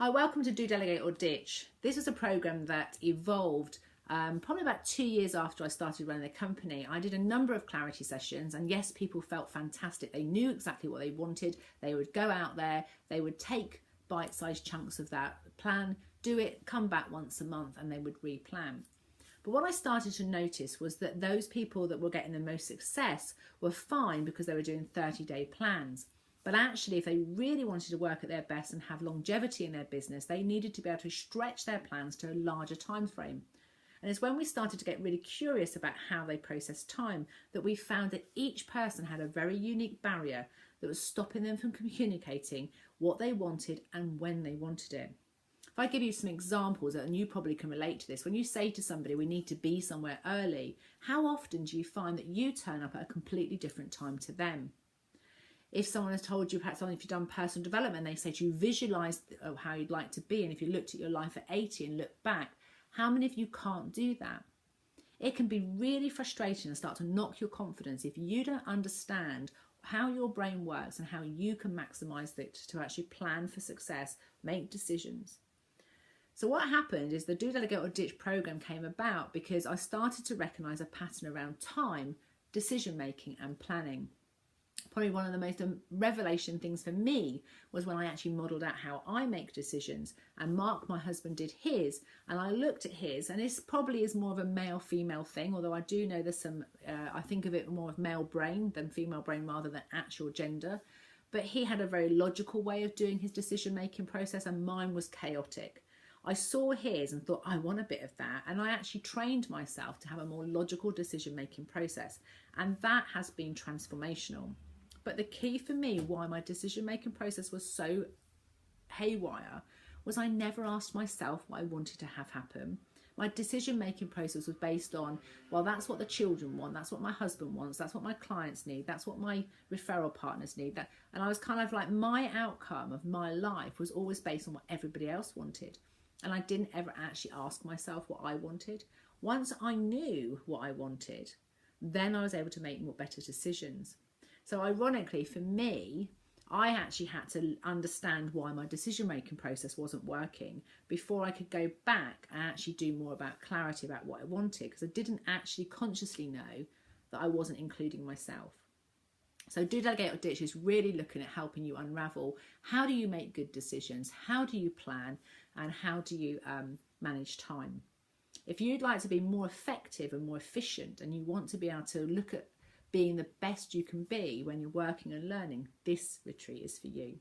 Hi, welcome to Do, Delegate or Ditch. This is a program that evolved probably about 2 years after I started running the company. I did a number of clarity sessions, and yes, people felt fantastic. They knew exactly what they wanted. They would go out there, they would take bite-sized chunks of that plan, do it, come back once a month, and they would replan. But what I started to notice was that those people that were getting the most success were fine because they were doing 30-day plans. But actually, if they really wanted to work at their best and have longevity in their business, they needed to be able to stretch their plans to a larger time frame. And it's when we started to get really curious about how they process time that we found that each person had a very unique barrier that was stopping them from communicating what they wanted and when they wanted it. If I give you some examples, and you probably can relate to this, when you say to somebody, we need to be somewhere early, how often do you find that you turn up at a completely different time to them? If someone has told you, perhaps if you've done personal development, they say to you, visualize how you'd like to be. And if you looked at your life at 80 and look back, how many of you can't do that? It can be really frustrating and start to knock your confidence if you don't understand how your brain works and how you can maximize it to actually plan for success, make decisions. So what happened is the Do, Delegate or Ditch program came about because I started to recognize a pattern around time, decision making and planning. Probably one of the most revelation things for me was when I actually modelled out how I make decisions, and Mark, my husband, did his, and I looked at his, and this probably is more of a male-female thing, although I do know there's some, I think of it more of male brain than female brain rather than actual gender, but he had a very logical way of doing his decision-making process and mine was chaotic. I saw his and thought, I want a bit of that, and I actually trained myself to have a more logical decision-making process, and that has been transformational. But the key for me, why my decision-making process was so haywire, was I never asked myself what I wanted to have happen. My decision-making process was based on, well, that's what the children want, that's what my husband wants, that's what my clients need, that's what my referral partners need. And I was kind of like, my outcome of my life was always based on what everybody else wanted. And I didn't ever actually ask myself what I wanted. Once I knew what I wanted, then I was able to make more better decisions. So ironically for me, I actually had to understand why my decision-making process wasn't working before I could go back and actually do more about clarity about what I wanted, because I didn't actually consciously know that I wasn't including myself. So Do, Delegate or Ditch is really looking at helping you unravel how do you make good decisions, how do you plan, and how do you manage time. If you'd like to be more effective and more efficient, and you want to be able to look at being the best you can be when you're working and learning, this retreat is for you.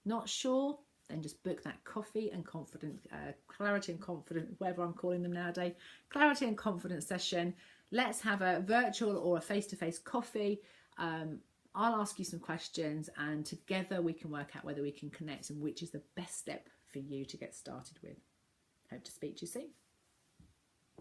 Not sure? Then just book that coffee and confidence, clarity and confidence, whatever I'm calling them nowadays, clarity and confidence session. Let's have a virtual or a face-to-face coffee. I'll ask you some questions and together we can work out whether we can connect and which is the best step for you to get started with. Hope to speak to you soon.